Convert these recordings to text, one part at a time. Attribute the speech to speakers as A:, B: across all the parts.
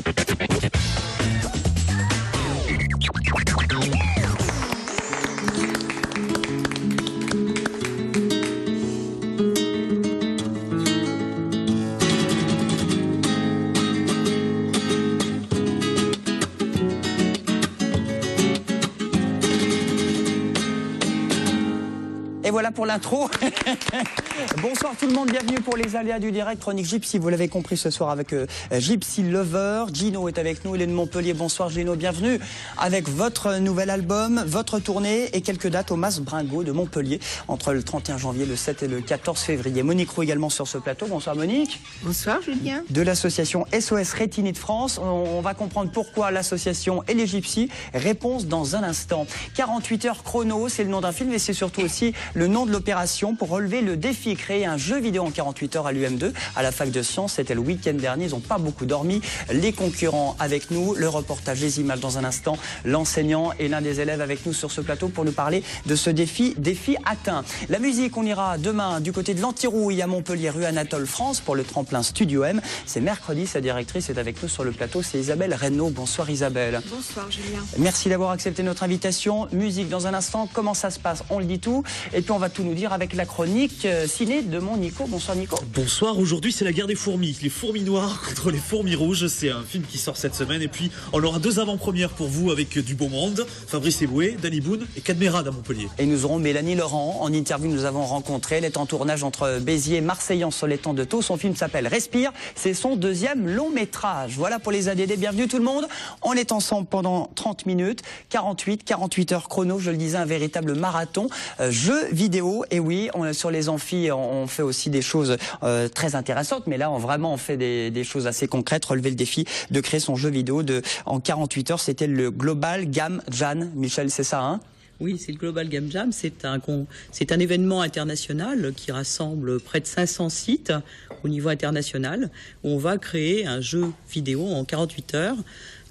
A: Et voilà pour l'intro. Bonsoir tout le monde, bienvenue pour les aléas du direct. Chronique Gypsy, vous l'avez compris ce soir avec Gypsy Lover. Gino est avec nous, il est de Montpellier. Bonsoir Gino, bienvenue avec votre nouvel album, votre tournée et quelques dates au Mas Bringo de Montpellier entre le 31 janvier, le 7 et le 14 février. Monique Roux également sur ce plateau. Bonsoir Monique.
B: Bonsoir Julien. De
A: l'association SOS Rétinite France. On va comprendre pourquoi l'association et les Gypsy. Réponse dans un instant. 48 heures chrono, c'est le nom d'un film et c'est surtout aussi le nom de l'opération pour relever le défi, créer un jeu vidéo en 48 heures à l'UM2, à la fac de sciences. C'était le week-end dernier, ils n'ont pas beaucoup dormi. Les concurrents avec nous, le reportage, les images dans un instant, l'enseignant et l'un des élèves avec nous sur ce plateau pour nous parler de ce défi atteint. La musique, on ira demain du côté de l'Antirouille à Montpellier, rue Anatole France pour le tremplin Studio M. C'est mercredi, sa directrice est avec nous sur le plateau, c'est Isabelle Reynaud. Bonsoir Isabelle.
B: Bonsoir Julien.
A: Merci d'avoir accepté notre invitation. Musique dans un instant, comment ça se passe, on le dit tout. Et puis on va tout nous dire avec la chronique ciné de mon Nico. Bonsoir Nico.
C: Bonsoir, aujourd'hui c'est la guerre des fourmis. Les fourmis noires contre les fourmis rouges. C'est un film qui sort cette semaine. Et puis on aura deux avant-premières pour vous avec du beau monde. Fabrice Eboué, Danny Boone et Cadmerade à Montpellier.
A: Et nous aurons Mélanie Laurent. En interview, nous avons rencontré. Elle est en tournage entre Béziers et Marseillan sur l'étang de Thau. Son film s'appelle Respire. C'est son deuxième long métrage. Voilà pour les ADD. Bienvenue tout le monde. On est ensemble pendant 30 minutes. 48 heures chrono. Je le disais, un véritable marathon. Jeu vidéo. Et oui, sur les amphis, on fait aussi des choses très intéressantes. Mais là, on fait des choses assez concrètes. Relever le défi de créer son jeu vidéo en 48 heures. C'était le Global Game Jam. Michel, c'est ça, hein?
D: Oui, c'est le Global Game Jam. C'est un événement international qui rassemble près de 500 sites au niveau international où on va créer un jeu vidéo en 48 heures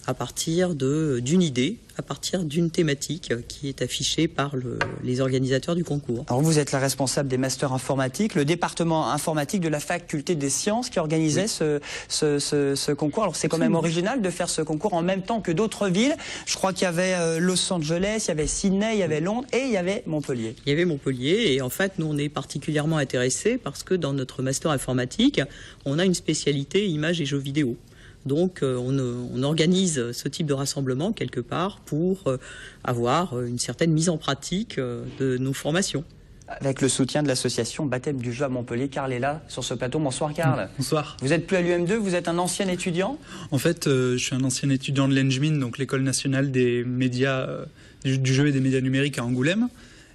D: à partir d'une idée, à partir d'une thématique qui est affichée par les organisateurs du concours.
A: Alors vous êtes la responsable des masters informatiques, le département informatique de la faculté des sciences qui organisait ce concours. Alors c'est quand même original de faire ce concours en même temps que d'autres villes. Je crois qu'il y avait Los Angeles, il y avait Sydney, il y avait Londres et il y avait Montpellier.
D: Il y avait Montpellier et en fait nous on est particulièrement intéressés parce que dans notre master informatique, on a une spécialité images et jeux vidéo. Donc on organise ce type de rassemblement quelque part pour avoir une certaine mise en pratique de nos formations.
A: Avec le soutien de l'association Baptême du jeu à Montpellier. Karl est là sur ce plateau. Bonsoir Karl.
E: Bonsoir.
A: Vous êtes plus à l'UM2, vous êtes un ancien étudiant?
E: En fait, je suis un ancien étudiant de l'ENJMIN, donc l'école nationale des médias, du jeu et des médias numériques à Angoulême.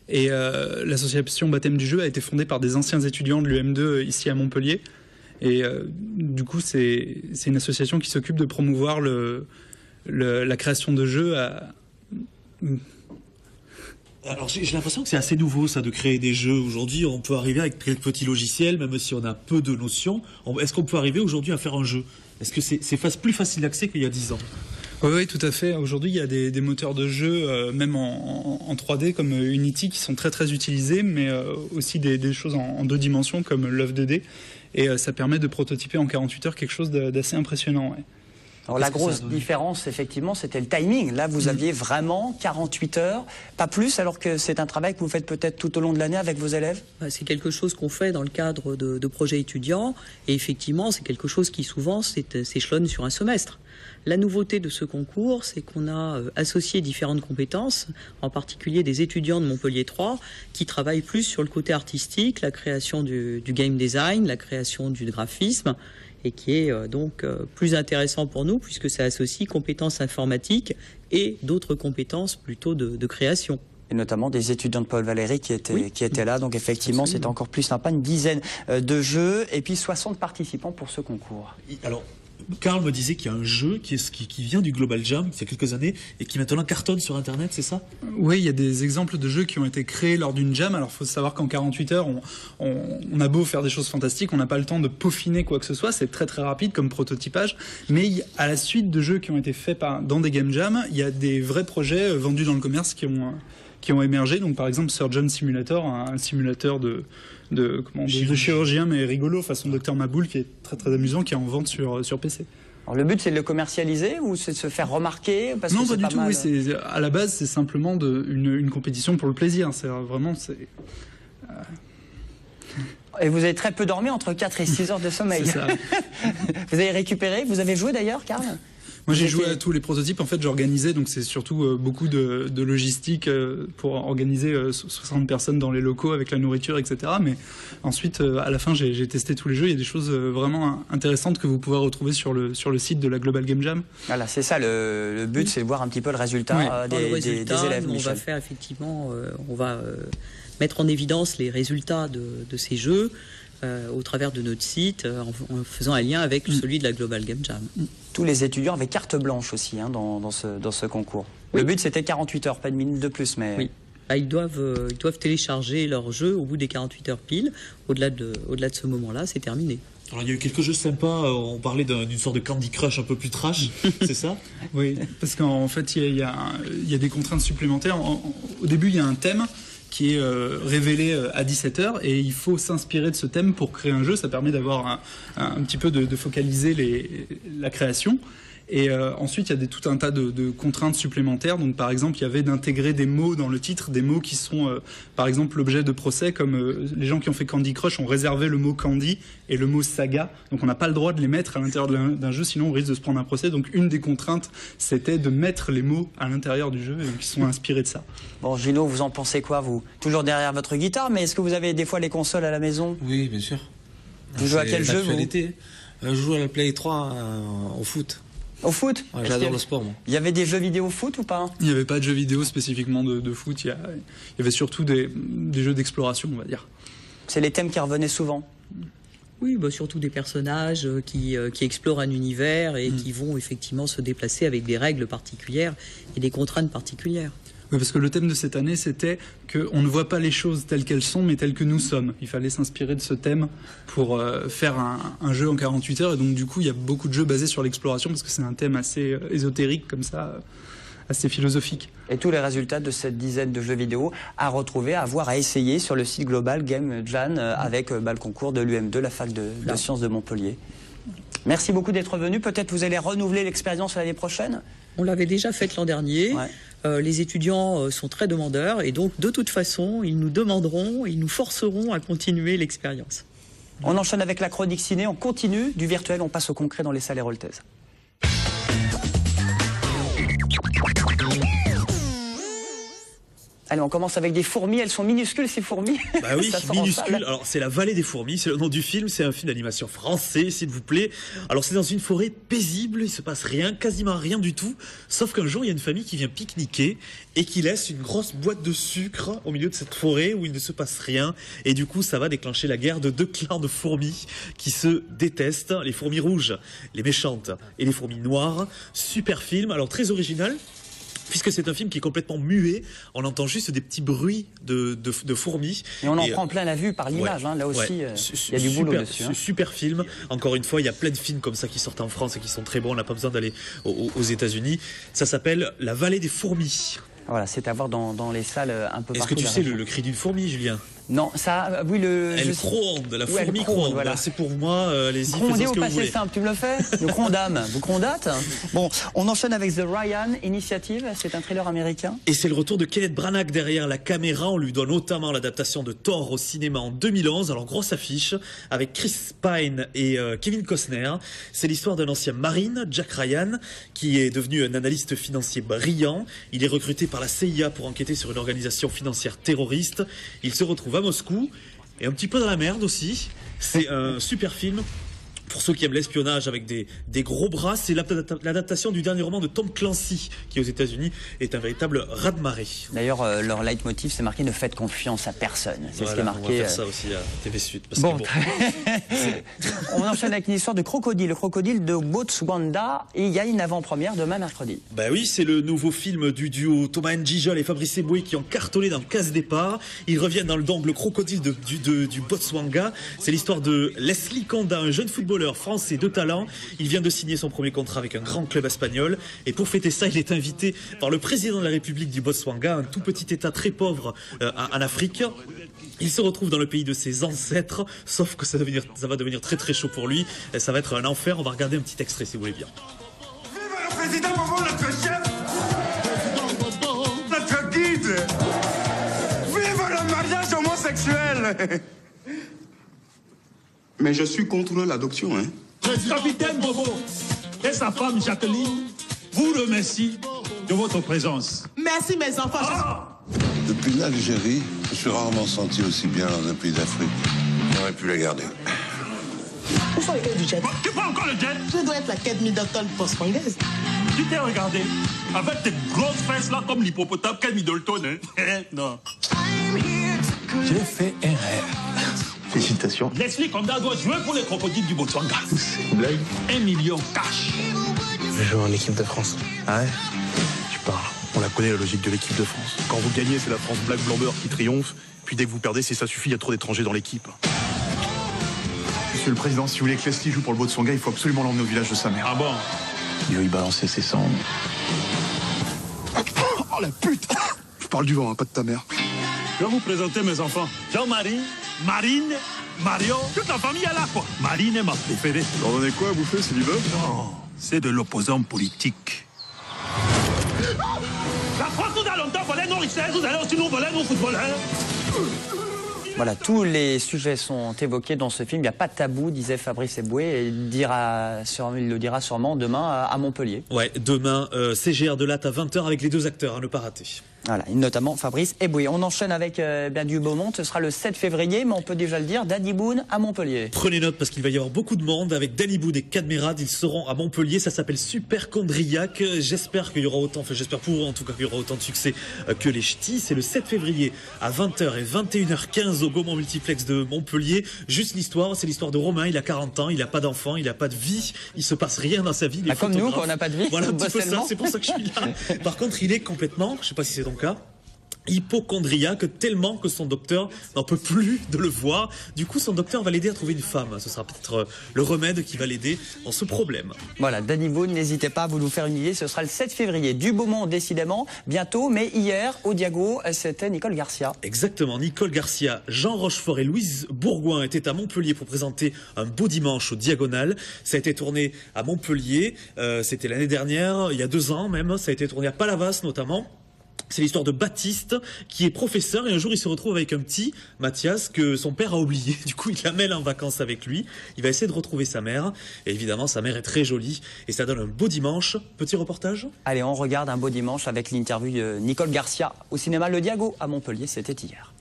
E: Et l'association Baptême du jeu a été fondée par des anciens étudiants de l'UM2 ici à Montpellier. Et du coup, c'est une association qui s'occupe de promouvoir la création de jeux
C: Alors j'ai l'impression que c'est assez nouveau ça de créer des jeux. Aujourd'hui on peut arriver avec quelques petits logiciels, même si on a peu de notions. Est-ce qu'on peut arriver aujourd'hui à faire un jeu? Est-ce que c'est plus facile d'accès qu'il y a 10 ans?
E: Oui, tout à fait. Aujourd'hui, il y a des moteurs de jeu, même en 3D, comme Unity, qui sont très très utilisés, mais aussi des choses en 2 dimensions, comme l'œuvre 2D. Et ça permet de prototyper en 48 heures quelque chose d'assez impressionnant. Ouais.
A: Alors la grosse différence, effectivement, c'était le timing. Là, vous aviez vraiment 48 heures, pas plus, alors que c'est un travail que vous faites peut-être tout au long de l'année avec vos élèves?
D: C'est quelque chose qu'on fait dans le cadre de projets étudiants. Et effectivement, c'est quelque chose qui souvent s'échelonne sur un semestre. La nouveauté de ce concours, c'est qu'on a associé différentes compétences, en particulier des étudiants de Montpellier 3, qui travaillent plus sur le côté artistique, la création du game design, la création du graphisme, et qui est donc plus intéressant pour nous, puisque ça associe compétences informatiques et d'autres compétences plutôt de création.
A: Et notamment des étudiants de Paul Valéry qui étaient là. Donc effectivement, c'était encore plus sympa. Une dizaine de jeux et puis 60 participants pour ce concours.
C: Alors, Karl me disait qu'il y a un jeu qui vient du Global Jam, il y a quelques années, et qui maintenant cartonne sur Internet, c'est ça?
E: Oui, il y a des exemples de jeux qui ont été créés lors d'une jam. Alors, il faut savoir qu'en 48 heures, on a beau faire des choses fantastiques, on n'a pas le temps de peaufiner quoi que ce soit. C'est très très rapide comme prototypage. Mais à la suite de jeux qui ont été faits dans des game jams, il y a des vrais projets vendus dans le commerce qui ont émergé. Donc, par exemple, Surgeon Simulator, un simulateur de chirurgien, mais rigolo, façon Docteur Maboul, qui est très très amusant, qui est en vente sur PC.
A: Alors, le but, c'est de le commercialiser ou c'est de se faire remarquer parce
E: Non,
A: que
E: pas du tout.
A: mal...
E: Oui, à la base, c'est simplement une compétition pour le plaisir. C'est vraiment...
A: Et vous avez très peu dormi, entre 4 et 6 heures de sommeil.
E: C'est ça.
A: Vous avez récupéré, vous avez joué d'ailleurs, Karl?
E: Moi, j'ai joué à tous les prototypes. En fait, j'organisais, donc c'est surtout beaucoup de logistique pour organiser 60 personnes dans les locaux avec la nourriture, etc. Mais ensuite, à la fin, j'ai testé tous les jeux. Il y a des choses vraiment intéressantes que vous pouvez retrouver sur le site de la Global Game Jam.
A: Voilà, c'est ça. Le but, c'est de voir un petit peu le résultat, des élèves.
D: On va faire effectivement, on va mettre en évidence les résultats de ces jeux. Au travers de notre site, en faisant un lien avec celui de la Global Game Jam.
A: Tous les étudiants avaient carte blanche aussi dans ce concours. Oui. Le but, c'était 48 heures, pas de minute de plus. Mais...
D: Oui. Ils doivent télécharger leur jeu au bout des 48 heures pile. Au-delà de ce moment-là, c'est terminé.
C: Alors, il y a eu quelques jeux sympas. On parlait d'une sorte de Candy Crush un peu plus trash, c'est ça?
E: Oui, parce qu'en fait, il y a des contraintes supplémentaires. Au début, il y a un thème qui est révélé à 17h et il faut s'inspirer de ce thème pour créer un jeu. Ça permet d'avoir un petit peu de focaliser la création. Et ensuite, il y a tout un tas de contraintes supplémentaires. Donc, par exemple, il y avait d'intégrer des mots dans le titre, des mots qui sont, par exemple, l'objet de procès, comme les gens qui ont fait Candy Crush ont réservé le mot Candy et le mot Saga. Donc, on n'a pas le droit de les mettre à l'intérieur d'un jeu, sinon on risque de se prendre un procès. Donc, une des contraintes, c'était de mettre les mots à l'intérieur du jeu, et donc ils sont inspirés de ça.
A: Bon, Gino, vous en pensez quoi, vous? Toujours derrière votre guitare, mais est-ce que vous avez des fois les consoles à la maison?
F: Oui, bien sûr.
A: Vous jouez à quel jeu, vous?
F: Je joue à la Play 3 au foot.
A: Au foot?
F: Ouais, j'adore le sport, moi.
A: Il y avait des jeux vidéo foot ou pas?
E: Il n'y avait pas de jeux vidéo spécifiquement de foot. Il y avait surtout des jeux d'exploration, on va dire.
A: C'est les thèmes qui revenaient souvent?
D: Oui, surtout des personnages qui explorent un univers et qui vont effectivement se déplacer avec des règles particulières et des contraintes particulières.
E: Oui, parce que le thème de cette année, c'était qu'on ne voit pas les choses telles qu'elles sont, mais telles que nous sommes. Il fallait s'inspirer de ce thème pour faire un jeu en 48 heures. Et donc, du coup, il y a beaucoup de jeux basés sur l'exploration, parce que c'est un thème assez ésotérique, comme ça, assez philosophique.
A: Et tous les résultats de cette dizaine de jeux vidéo à retrouver, à voir, à essayer sur le site Global Game Jam avec le concours de l'UM2, la fac de sciences de Montpellier. Merci beaucoup d'être venu. Peut-être vous allez renouveler l'expérience l'année prochaine?
D: On l'avait déjà faite l'an dernier. Ouais. Les étudiants sont très demandeurs et donc de toute façon, ils nous demanderont, ils nous forceront à continuer l'expérience.
A: On enchaîne avec la chronique ciné, on continue du virtuel, on passe au concret dans les salles héroltaises. Allez, on commence avec des fourmis. Elles sont minuscules, ces fourmis.
C: Bah oui, minuscules. Alors, c'est La Vallée des fourmis, c'est le nom du film. C'est un film d'animation français, s'il vous plaît. Alors, c'est dans une forêt paisible. Il se passe rien, quasiment rien du tout. Sauf qu'un jour, il y a une famille qui vient pique-niquer et qui laisse une grosse boîte de sucre au milieu de cette forêt où il ne se passe rien. Et du coup, ça va déclencher la guerre de deux clans de fourmis qui se détestent. Les fourmis rouges, les méchantes, et les fourmis noires. Super film. Alors, très original. Puisque c'est un film qui est complètement muet, on entend juste des petits bruits de fourmis.
A: Et on en prend plein la vue par l'image, là aussi, il y a du boulot dessus.
C: Super film. Encore une fois, il y a plein de films comme ça qui sortent en France et qui sont très bons, on n'a pas besoin d'aller aux États-Unis. Ça s'appelle La Vallée des fourmis.
A: Voilà, c'est à voir dans les salles un peu partout.
C: Est-ce que tu sais le cri d'une fourmi, Julien?
A: Non, ça, oui,
C: Elle gronde, la fourmi gronde. Voilà. C'est pour moi, allez-y,
A: grondez au passé simple, tu me le fais? Nous grondâmes, vous grondâtes? Bon, on enchaîne avec The Ryan Initiative, c'est un thriller américain.
C: Et c'est le retour de Kenneth Branagh derrière la caméra. On lui doit notamment l'adaptation de Thor au cinéma en 2011. Alors, grosse affiche, avec Chris Pine et Kevin Costner. C'est l'histoire d'un ancien marine, Jack Ryan, qui est devenu un analyste financier brillant. Il est recruté par la CIA pour enquêter sur une organisation financière terroriste. Il se retrouve à Moscou et un petit peu dans la merde aussi. C'est un super film pour ceux qui aiment l'espionnage avec des gros bras. C'est l'adaptation du dernier roman de Tom Clancy qui aux États-Unis est un véritable raz-de-marée.
A: D'ailleurs leur leitmotiv c'est marqué ne faites confiance à personne. C'est ce qui est marqué.
C: On va faire ça aussi à TV Sud. Parce
A: bon,
C: que
A: on enchaîne avec une histoire de crocodile, le crocodile de Botswana, et il y a une avant-première demain mercredi.
C: Bah oui, c'est le nouveau film du duo Thomas Njijol et Fabrice Eboué qui ont cartonné dans Case Départ. Ils reviennent dans le crocodile du Botswana. C'est l'histoire de Leslie Konda, un jeune footballeur footballeur français de talent. Il vient de signer son premier contrat avec un grand club espagnol. Et pour fêter ça, il est invité par le président de la République du Botswana, un tout petit état très pauvre en Afrique. Il se retrouve dans le pays de ses ancêtres, sauf que ça va devenir très très chaud pour lui. Ça va être un enfer. On va regarder un petit extrait si vous voulez bien.
G: Vive le président Bobo, notre chef, notre guide. Vive le mariage homosexuel. Mais je suis contre l'adoption, hein.
H: Le capitaine Bobo et sa femme Jacqueline vous remercient de votre présence.
B: Merci mes enfants.
I: Depuis l'Algérie, je me suis rarement senti aussi bien dans un pays d'Afrique. J'aurais pu la garder.
B: Où sont les clés du jet?
H: Tu prends encore le jet?
B: Je dois être la Kate Middleton post-congolaise.
H: Tu t'es regardé avec tes grosses fesses là comme l'hippopotame Kate Middleton, hein? Non.
F: J'ai fait un rêve. Félicitations.
H: Leslie Konda doit jouer pour les crocodiles du Botswana.
F: C'est une blague.
H: 1 million cash.
F: Je joue en équipe de France. Ah ouais?
J: Tu parles. On la connaît, la logique de l'équipe de France. Quand vous gagnez, c'est la France Black Blamber qui triomphe. Puis dès que vous perdez, c'est ça suffit, il y a trop d'étrangers dans l'équipe.
K: Monsieur le Président, si vous voulez que Leslie joue pour le Botswana, il faut absolument l'emmener au village de sa mère.
H: Ah bon?
J: Il veut y balancer ses cendres.
K: Oh la pute! Je parle du vent, hein, pas de ta mère.
H: Je vais vous présenter mes enfants. Jean-Marie, Marine, Mario, toute la famille est là quoi. Marine est ma préférée.
K: Vous leur donnez quoi à bouffer, c'est du bœuf?
H: Non, c'est de l'opposant politique. La France nous a longtemps volé nos richesses, vous allez aussi nous voler nos footballeurs.
A: Voilà, tous les sujets sont évoqués dans ce film. Il n'y a pas de tabou, disait Fabrice Eboué, et il le dira sûrement demain à Montpellier.
C: Ouais, demain, CGR de Latte à 20h avec les deux acteurs, à ne pas rater.
A: Voilà, notamment Fabrice Eboué. On enchaîne avec du beau monde. Ce sera le 7 février, mais on peut déjà le dire, Danny Boone à Montpellier.
C: Prenez note parce qu'il va y avoir beaucoup de monde avec Danny Boone et Cadmerade. Ils seront à Montpellier. Ça s'appelle Superchondriac. J'espère qu'il y aura autant, j'espère pour eux en tout cas qu'il y aura autant de succès que les ch'tis. C'est le 7 février à 20h et 21h15 au Gaumont Multiplex de Montpellier. Juste l'histoire, c'est l'histoire de Romain. Il a 40 ans, il n'a pas d'enfant, il n'a pas de vie. Il se passe rien dans sa vie.
A: Comme nous, quand on n'a pas de vie.
C: Voilà un petit peu ça. C'est pour ça que je suis là. Par contre, il est complètement, je sais pas si c'est ton cas, hypochondriaque tellement que son docteur n'en peut plus de le voir. Du coup, son docteur va l'aider à trouver une femme. Ce sera peut-être le remède qui va l'aider dans ce problème.
A: Voilà, Danny Boone, n'hésitez pas à vous nous faire une idée. Ce sera le 7 février. Du beau monde, décidément, bientôt. Mais hier, au Diago, c'était Nicole Garcia.
C: Exactement, Nicole Garcia, Jean Rochefort et Louise Bourgoin étaient à Montpellier pour présenter un beau dimanche au Diagonal. Ça a été tourné à Montpellier. C'était l'année dernière, il y a 2 ans même. Ça a été tourné à Palavas notamment. C'est l'histoire de Baptiste, qui est professeur, et un jour il se retrouve avec un petit, Mathias, que son père a oublié. Du coup, il l'amène en vacances avec lui. Il va essayer de retrouver sa mère. Et évidemment, sa mère est très jolie. Et ça donne un beau dimanche. Petit reportage.
A: Allez, on regarde un beau dimanche avec l'interview de Nicole Garcia au cinéma Le Diago à Montpellier. C'était hier.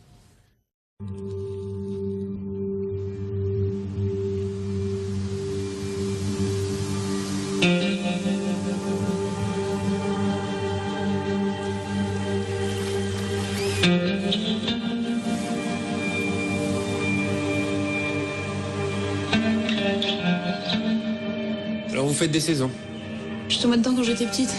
F: Alors vous faites des saisons?
L: Je tombais dedans quand j'étais petite.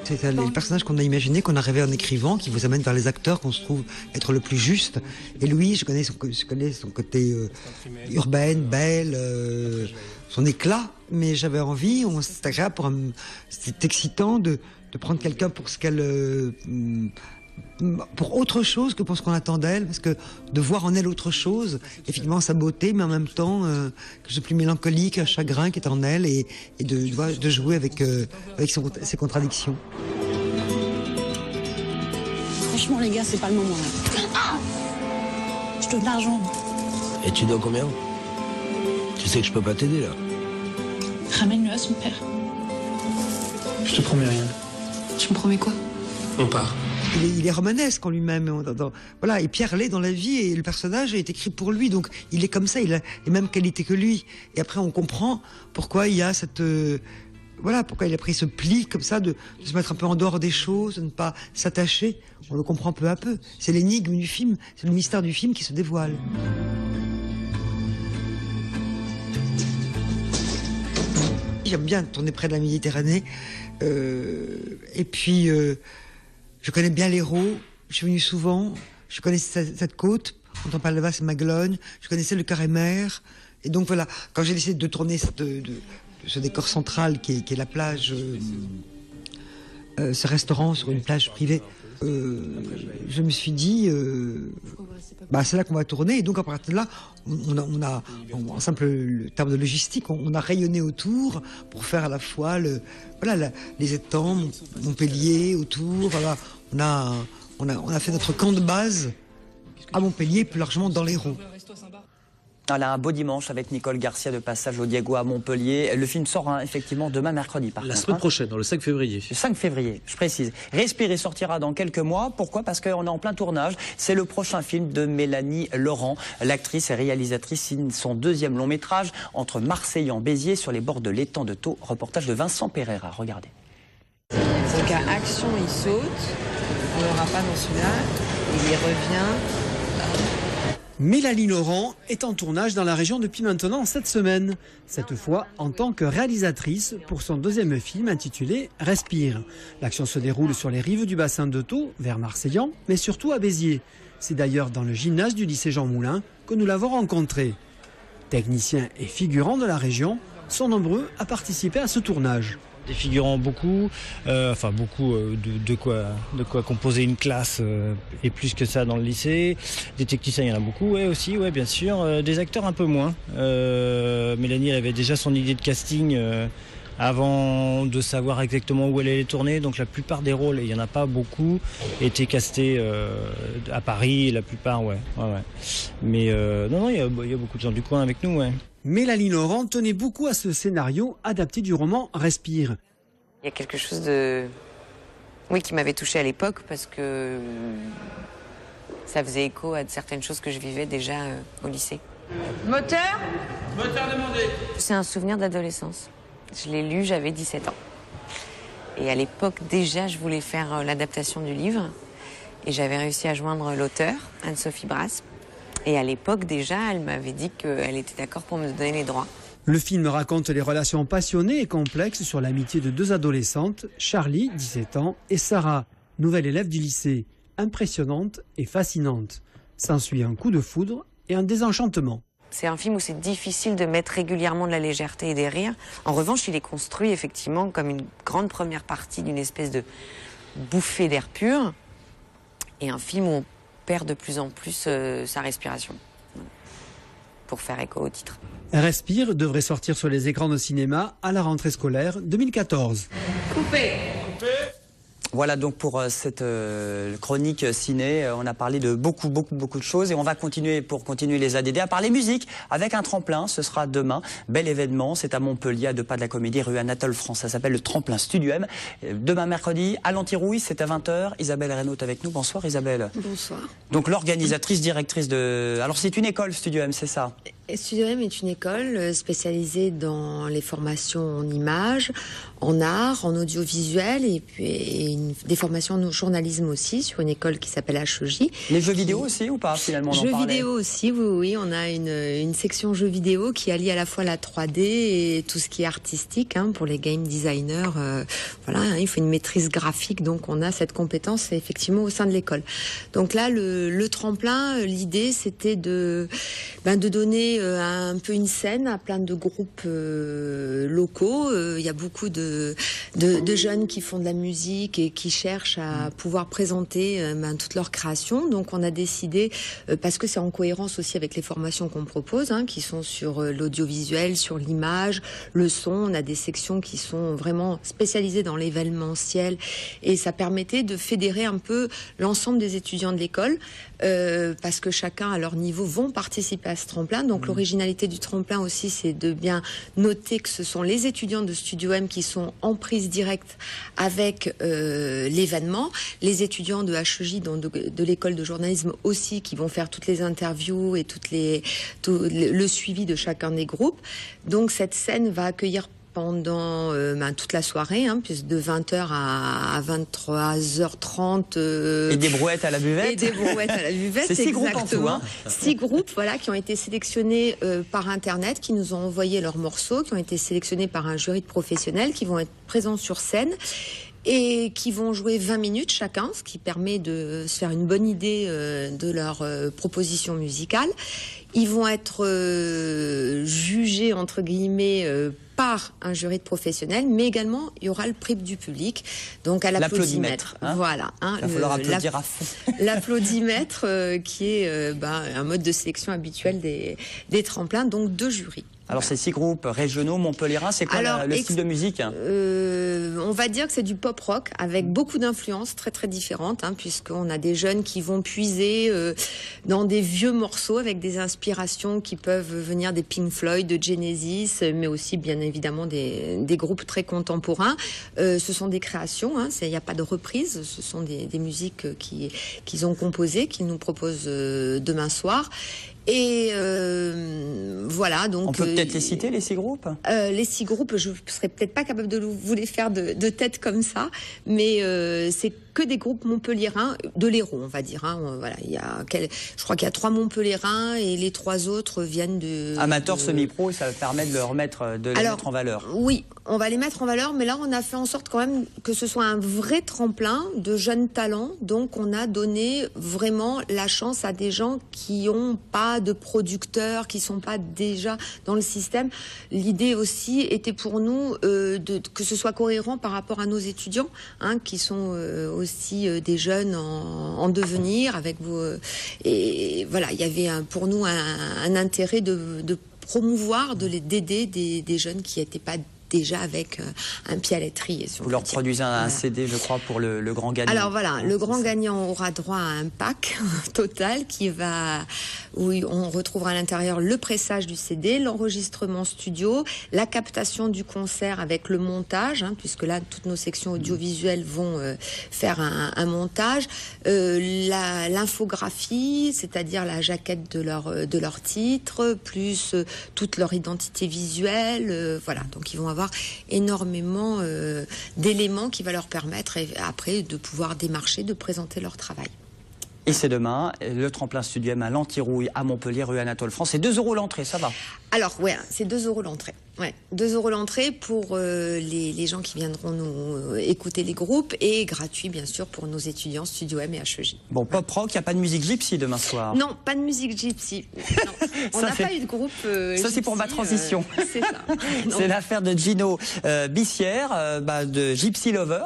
M: C'est les personnages qu'on a imaginés, qu'on a rêvé en écrivant, qui vous amènent vers les acteurs qu'on se trouve être le plus juste. Et Louis, je connais son côté urbaine, belle, son éclat, mais j'avais envie, c'est agréable, c'est excitant de prendre quelqu'un pour ce qu'elle... pour autre chose que pour ce qu'on attend d'elle, parce que de voir en elle autre chose, effectivement sa beauté, mais en même temps quelque chose plus mélancolique, un chagrin qui est en elle, et de jouer avec ses contradictions.
L: Franchement les gars, c'est pas le moment là. Ah, je te donne de l'argent.
F: Et tu dois combien? Tu sais que je peux pas t'aider là.
L: Ramène-le à son père.
F: Je te promets rien.
L: Tu me promets quoi?
F: On part.
M: Il est romanesque en lui-même. Voilà, et Pierre l'est dans la vie, et le personnage est écrit pour lui, donc il est comme ça, il a les mêmes qualités que lui. Et après, on comprend pourquoi il y a cette... voilà, pourquoi il a pris ce pli comme ça, de se mettre un peu en dehors des choses, de ne pas s'attacher. On le comprend peu à peu. C'est l'énigme du film, c'est le mystère du film qui se dévoile. J'aime bien tourner près de la Méditerranée. Et puis... je connais bien l'Hérault, je suis venu souvent, je connaissais cette côte, quand on parle là-bas c'est Maglogne, je connaissais le Carré-Mer, Et donc voilà, quand j'ai décidé de tourner ce décor central qui est la plage, ce restaurant sur une plage privée, je me suis dit, c'est là qu'on va tourner. Et donc à partir de là, en simple terme de logistique, on a rayonné autour pour faire à la fois les étangs, Montpellier autour. Voilà. On a fait notre camp de base à Montpellier, plus largement dans l'Hérault.
A: Voilà, un beau dimanche avec Nicole Garcia de passage au Diego à Montpellier. Le film sort effectivement demain mercredi.
C: La semaine prochaine, le 5 février.
A: Le 5 février, je précise. Respirer sortira dans quelques mois. Pourquoi? Parce qu'on est en plein tournage. C'est le prochain film de Mélanie Laurent. L'actrice et réalisatrice signe son deuxième long métrage entre Marseille et Béziers sur les bords de l'étang de Thau. Reportage de Vincent Pereira. Regardez.
N: Donc à action, il saute. On l'aura pas dans celui-là. Il y revient.
O: Mélanie Laurent est en tournage dans la région depuis maintenant 7 semaines. Cette fois en tant que réalisatrice pour son deuxième film intitulé Respire. L'action se déroule sur les rives du bassin de Thau, vers Marseillan, mais surtout à Béziers. C'est d'ailleurs dans le gymnase du lycée Jean Moulin que nous l'avons rencontré. Techniciens et figurants de la région sont nombreux à participer à ce tournage.
P: Des figurants beaucoup, de quoi composer une classe et plus que ça dans le lycée. Des techniciens, il y en a beaucoup, aussi, bien sûr. Des acteurs un peu moins. Mélanie, elle avait déjà son idée de casting avant de savoir exactement où elle allait tourner. Donc la plupart des rôles, il n'y en a pas beaucoup, étaient castés à Paris, la plupart, ouais. Mais non, il y a beaucoup de gens du coin avec nous, ouais.
O: Mélanie Laurent tenait beaucoup à ce scénario adapté du roman Respire.
N: Il y a quelque chose qui m'avait touchée à l'époque parce que ça faisait écho à certaines choses que je vivais déjà au lycée. Moteur demandé. C'est un souvenir d'adolescence. Je l'ai lu, j'avais 17 ans. Et à l'époque, déjà, je voulais faire l'adaptation du livre. Et j'avais réussi à joindre l'auteur, Anne-Sophie Brasse. Et à l'époque, déjà, elle m'avait dit qu'elle était d'accord pour me donner les droits.
O: Le film raconte les relations passionnées et complexes sur l'amitié de deux adolescentes, Charlie, 17 ans, et Sarah, nouvelle élève du lycée. Impressionnante et fascinante. S'ensuit un coup de foudre et un désenchantement.
N: C'est un film où c'est difficile de mettre régulièrement de la légèreté et des rires. En revanche, il est construit effectivement comme une grande première partie d'une espèce de bouffée d'air pur. Et un film où on perd de plus en plus sa respiration, pour faire écho au titre.
O: Respire devrait sortir sur les écrans de cinéma à la rentrée scolaire 2014.
N: Coupé.
A: Voilà donc pour cette chronique ciné. On a parlé de beaucoup de choses et on va continuer pour continuer les ADD à parler musique avec un tremplin. Ce sera demain. Bel événement. C'est à Montpellier, à 2 pas de la Comédie, rue Anatole France. Ça s'appelle le Tremplin Studio M. Demain mercredi à l'Antirouille, c'est à 20h. Isabelle Reynaud est avec nous. Bonsoir Isabelle.
Q: Bonsoir.
A: Donc l'organisatrice, directrice de... Alors c'est une école Studio M, c'est ça?
Q: Studio M est une école spécialisée dans les formations en images, en art, en audiovisuel et puis des formations en journalisme aussi sur une école qui s'appelle HEJ.
A: Les jeux vidéo aussi ou pas finalement?
Q: Jeux vidéo aussi, oui. On a une section jeux vidéo qui allie à la fois la 3D et tout ce qui est artistique pour les game designers. Il faut une maîtrise graphique, donc on a cette compétence effectivement au sein de l'école. Donc là, le tremplin, l'idée c'était de donner un peu une scène à plein de groupes locaux. Il y a beaucoup de jeunes qui font de la musique et qui cherchent à pouvoir présenter toute leur création. Donc on a décidé, parce que c'est en cohérence aussi avec les formations qu'on propose, qui sont sur l'audiovisuel, sur l'image, le son. On a des sections qui sont vraiment spécialisées dans l'événementiel et ça permettait de fédérer un peu l'ensemble des étudiants de l'école parce que chacun à leur niveau vont participer à ce tremplin. Donc l'originalité du tremplin aussi, c'est de bien noter que ce sont les étudiants de Studio M qui sont en prise directe avec l'événement, les étudiants de HEJ, donc de l'école de journalisme aussi, qui vont faire toutes les interviews et le suivi de chacun des groupes. Donc cette scène va accueillir pendant toute la soirée, puis de 20h à 23h30.
A: Et des brouettes à la buvette.
Q: Et des brouettes à la buvette,
A: c'est 6 groupes en tout.
Q: 6 groupes qui ont été sélectionnés par Internet, qui nous ont envoyé leurs morceaux, qui ont été sélectionnés par un jury de professionnels, qui vont être présents sur scène. et qui vont jouer 20 minutes chacun, ce qui permet de se faire une bonne idée de leur proposition musicale. Ils vont être jugés, entre guillemets, par un jury de professionnels, mais également il y aura le prix du public, donc à l'applaudimètre. Voilà.
A: Il va falloir applaudir à fond.
Q: L'applaudimètre qui est un mode de sélection habituel des tremplins, donc 2 jurys.
A: Alors ces 6 groupes régionaux, montpelliérains, c'est quoi le style de musique?
Q: On va dire que c'est du pop rock avec beaucoup d'influences très très différentes, puisqu'on a des jeunes qui vont puiser dans des vieux morceaux avec des inspirations qui peuvent venir des Pink Floyd, de Genesis, mais aussi bien évidemment des groupes très contemporains. Ce sont des créations, il n'y a pas de reprise, ce sont des musiques qu'ils ont composées, qu'ils nous proposent demain soir. Et voilà, donc
A: on peut peut-être les citer, les 6 groupes.
Q: Les 6 groupes, je serais peut-être pas capable de vous les faire de tête comme ça, mais c'est que des groupes montpelliérains, de l'Hérault, on va dire. Voilà, je crois qu'il y a 3 montpelliérains et les 3 autres viennent de
A: amateurs, semi-pro, et ça permet de les mettre en valeur.
Q: Oui, on va les mettre en valeur, mais là on a fait en sorte quand même que ce soit un vrai tremplin de jeunes talents. Donc on a donné vraiment la chance à des gens qui n'ont pas de producteurs, qui sont pas déjà dans le système. L'idée aussi était pour nous que ce soit cohérent par rapport à nos étudiants, qui sont aussi des jeunes en devenir avec vous. Et voilà, il y avait pour nous un intérêt de promouvoir, d'aider des jeunes qui n'étaient pas déjà avec un pied à l'étrier.
A: Vous leur produisez un CD, je crois, pour le grand gagnant.
Q: Alors voilà, le grand gagnant aura droit à un pack total où on retrouvera à l'intérieur le pressage du CD, l'enregistrement studio, la captation du concert avec le montage, puisque là, toutes nos sections audiovisuelles vont faire un montage, l'infographie, c'est-à-dire la jaquette de leur titre, plus toute leur identité visuelle, voilà. Donc ils vont avoir énormément d'éléments qui va leur permettre après de pouvoir démarcher, de présenter leur travail.
A: Et c'est demain, le tremplin Studio M à l'Antirouille, à Montpellier, rue Anatole France. C'est 2 € l'entrée, ça va?
Q: Alors, ouais, c'est 2 € l'entrée. Ouais, 2 € l'entrée pour les gens qui viendront nous écouter les groupes, et gratuit, bien sûr, pour nos étudiants Studio M et HEJ.
A: Bon, pop rock, il n'y a pas de musique gypsy demain soir?
Q: Non, pas de musique gypsy. Non. On n'a pas eu de groupe
A: ça, c'est pour ma transition.
Q: C'est ça.
A: C'est l'affaire de Gino Bissière, de Gypsy Lover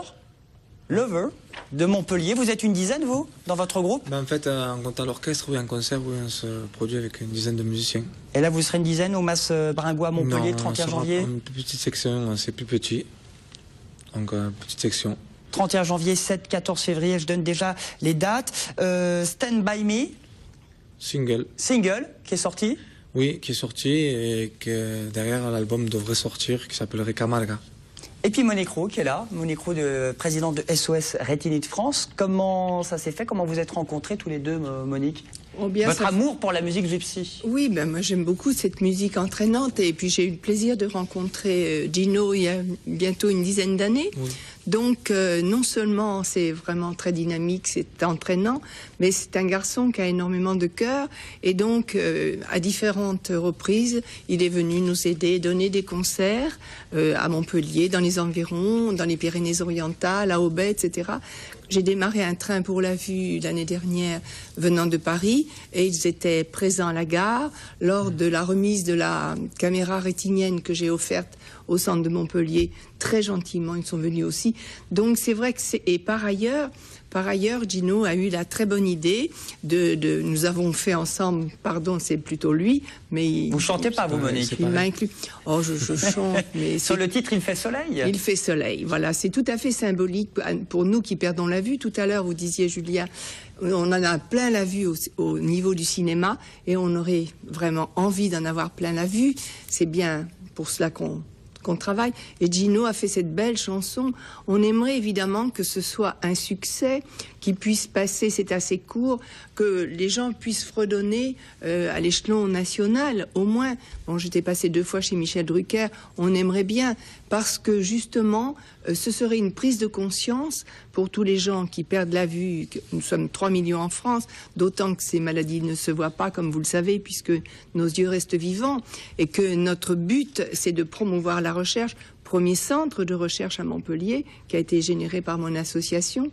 A: de Montpellier. Vous êtes une dizaine, vous, dans votre groupe?
F: En fait, en comptant l'orchestre, oui, un concert où on se produit avec une dizaine de musiciens.
A: Et là, vous serez une dizaine au Mas Bringois à Montpellier, le 31 janvier?
F: Une petite section, c'est plus petit. Donc, petite section.
A: 31 janvier, 7-14 février, je donne déjà les dates. Stand By Me.
F: Single,
A: qui est sorti?
F: Oui, qui est sorti et que derrière l'album devrait sortir, qui s'appellerait Camarga.
A: Et puis Monique Roux qui est là, Monique Roux, présidente de SOS Rétinite France. Comment ça s'est fait? Comment vous êtes rencontrés tous les deux, Monique? Votre amour pour la musique gypsy?
R: Oui, moi j'aime beaucoup cette musique entraînante, et puis j'ai eu le plaisir de rencontrer Gino il y a bientôt une dizaine d'années. Oui. Donc non seulement c'est vraiment très dynamique, c'est entraînant, mais c'est un garçon qui a énormément de cœur, et donc à différentes reprises, il est venu nous aider, donner des concerts à Montpellier, dans les environs, dans les Pyrénées-Orientales, à Aubais, etc. J'ai démarré un train pour la vue l'année dernière venant de Paris, et ils étaient présents à la gare lors de la remise de la caméra rétinienne que j'ai offerte au centre de Montpellier. Très gentiment, ils sont venus aussi. Donc c'est vrai que et par ailleurs, Gino a eu la très bonne idée nous avons fait ensemble, pardon, c'est plutôt lui, mais...
A: Vous chantez pas, vous, Monique?
R: Il m'a inclus. Oh, je chante, mais...
A: Sur le titre, Il fait soleil?
R: Il fait soleil, voilà. C'est tout à fait symbolique pour nous qui perdons la vue. Tout à l'heure, vous disiez, Julia, on en a plein la vue au niveau du cinéma, et on aurait vraiment envie d'en avoir plein la vue. C'est bien pour cela qu'on travaille. Et Gino a fait cette belle chanson. On aimerait évidemment que ce soit un succès, qui puisse passer, c'est assez court, que les gens puissent fredonner à l'échelon national, au moins. Bon, j'étais passée 2 fois chez Michel Drucker, on aimerait bien, parce que justement, ce serait une prise de conscience pour tous les gens qui perdent la vue. Nous sommes 3 millions en France, d'autant que ces maladies ne se voient pas, comme vous le savez, puisque nos yeux restent vivants, et que notre but, c'est de promouvoir la recherche premier centre de recherche à Montpellier, qui a été généré par mon association,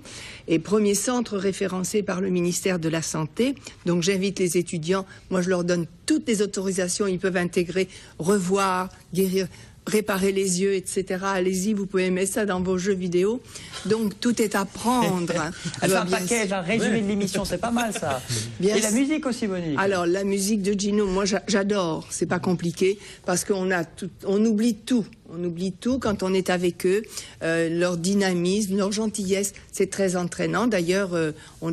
R: et premier centre référencé par le ministère de la Santé. Donc j'invite les étudiants, moi je leur donne toutes les autorisations, ils peuvent intégrer, revoir, guérir, réparer les yeux, etc. Allez-y, vous pouvez mettre ça dans vos jeux vidéo. Donc tout est à prendre.
A: C'est un package, un résumé de l'émission, c'est pas mal ça.
R: Bien
A: Et la musique aussi, Monique.
R: Alors la musique de Gino, moi j'adore, c'est pas compliqué, parce on oublie tout. On oublie tout quand on est avec eux, leur dynamisme, leur gentillesse, c'est très entraînant. D'ailleurs, moi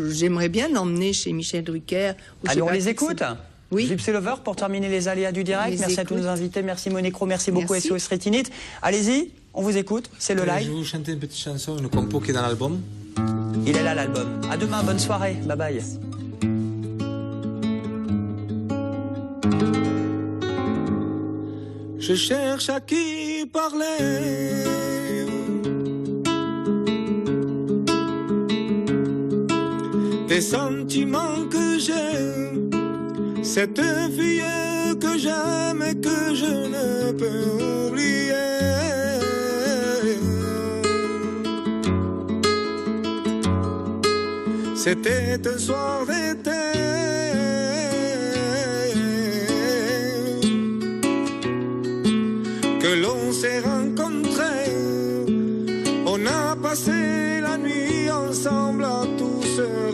R: j'aimerais bien l'emmener chez Michel Drucker.
A: Allez, on les écoute.
R: Oui.
A: Gypsy Lover pour terminer les aléas du direct. Merci à tous nos invités, merci Monécro, merci beaucoup SOS Rétinite. Allez-y, on vous écoute, c'est le live.
F: Je vais vous chanter une petite chanson, une compo qui est dans l'album.
A: Il est là l'album. À demain, bonne soirée, bye bye.
F: Je cherche à qui parler. Des sentiments que j'ai, cette fille que j'aime et que je ne peux oublier. C'était un soir d'été. Que l'on s'est rencontrés, on a passé la nuit ensemble à tout se